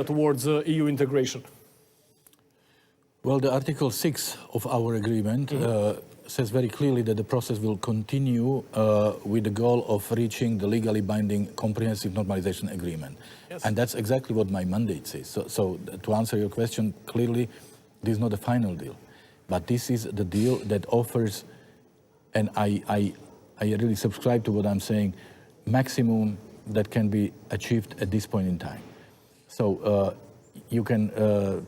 towards EU integration? Well, the Article 6 of our agreement says very clearly that the process will continue with the goal of reaching the legally binding comprehensive normalization agreement. Yes. And that's exactly what my mandate says. So to answer your question, clearly, this is not a final deal. But this is the deal that offers, and I really subscribe to what I'm saying, maximum that can be achieved at this point in time. So you can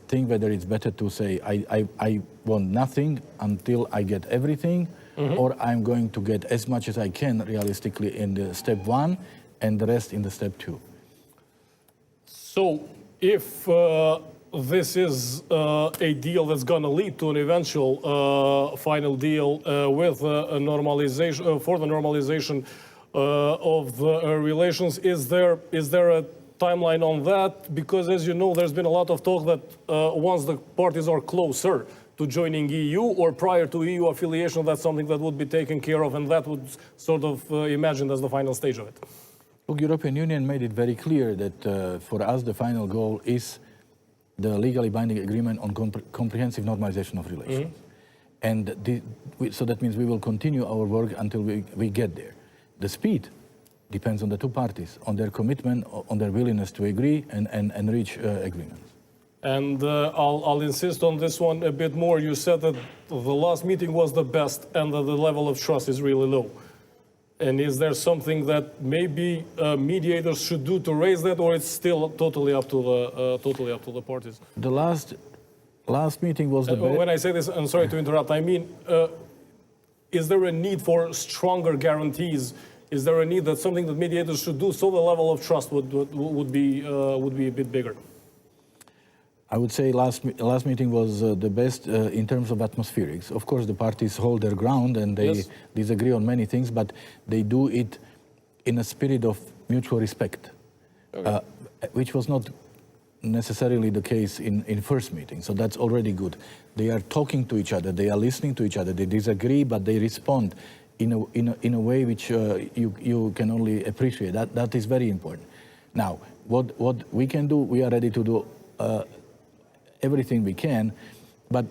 think whether it's better to say, I want nothing until I get everything, or I'm going to get as much as I can realistically in the step 1 and the rest in the step 2. So if this is a deal that's going to lead to an eventual final deal with a normalization, for the normalization of the relations, is there a timeline on that? Because as you know, there's been a lot of talk that once the parties are closer to joining EU or prior to EU affiliation, that's something that would be taken care of, and that would sort of imagined as the final stage of it. Look, European Union made it very clear that for us the final goal is the legally binding agreement on comprehensive normalization of relations. And so that means we will continue our work until we get there. The speed depends on the two parties, on their commitment, on their willingness to agree and reach agreements. And I'll insist on this one a bit more. You said that the last meeting was the best and that the level of trust is really low. And is there something that maybe mediators should do to raise that, or it's still totally up to the parties? The last meeting was the best. When I say this, I'm sorry to interrupt. I mean, is there a need for stronger guarantees? Is there a need that something that mediators should do so the level of trust would be a bit bigger? I would say last meeting was the best in terms of atmospherics. Of course, the parties hold their ground and they disagree on many things, but they do it in a spirit of mutual respect, which was not necessarily the case in first meeting. So that's already good. They are talking to each other, they are listening to each other, they disagree, but they respond in a way which you can only appreciate. That is very important. Now, what we can do, we are ready to do everything we can, but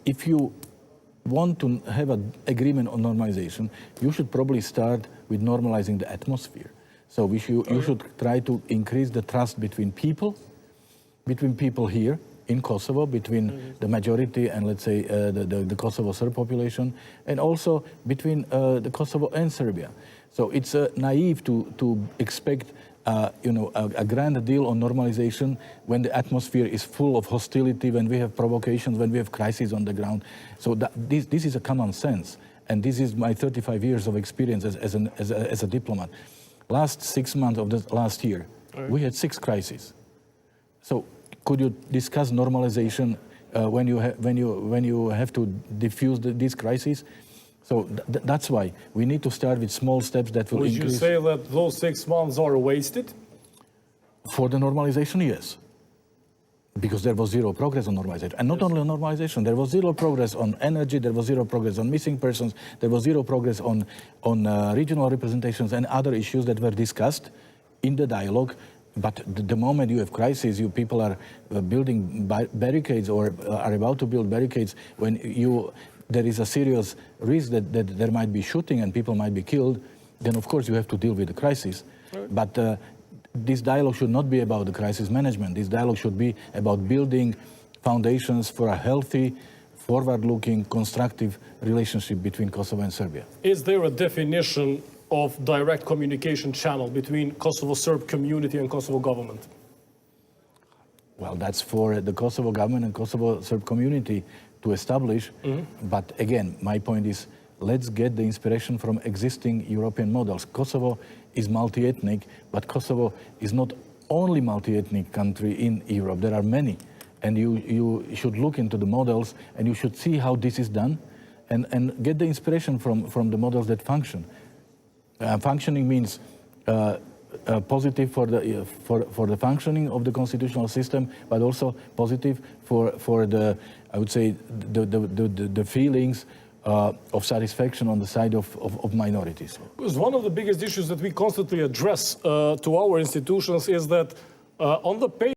if you want to have an agreement on normalization, you should probably start with normalizing the atmosphere. So you should try to increase the trust between people here in Kosovo, between the majority and, let's say, the Kosovo-Serb population, and also between the Kosovo and Serbia. So it's naive to expect a grand deal on normalization when the atmosphere is full of hostility, when we have provocations, when we have crises on the ground. So this is a common sense, and this is my 35 years of experience as a diplomat. Last 6 months of the last year, we had 6 crises. So could you discuss normalization when you have to diffuse these crises? So that's why we need to start with small steps that will increase. Would you say that those 6 months are wasted? For the normalization, yes. Because there was zero progress on normalization. And not only on normalization, there was zero progress on energy, there was zero progress on missing persons, there was zero progress on regional representations and other issues that were discussed in the dialogue. But the moment you have crises, people are building barricades or are about to build barricades when there is a serious risk that there might be shooting and people might be killed, then of course you have to deal with the crisis. But this dialogue should not be about the crisis management. This dialogue should be about building foundations for a healthy, forward-looking, constructive relationship between Kosovo and Serbia. Is there a definition of direct communication channel between Kosovo-Serb community and Kosovo government? Well, that's for the Kosovo government and Kosovo-Serb community to establish. But again, my point is, let's get the inspiration from existing European models. Kosovo is multi-ethnic, but Kosovo is not only multi-ethnic country in Europe. There are many, and you should look into the models and you should see how this is done and get the inspiration from the models that function. Functioning means positive for the functioning of the constitutional system, but also positive for the, I would say, the feelings of satisfaction on the side of minorities. Because one of the biggest issues that we constantly address to our institutions is that On the page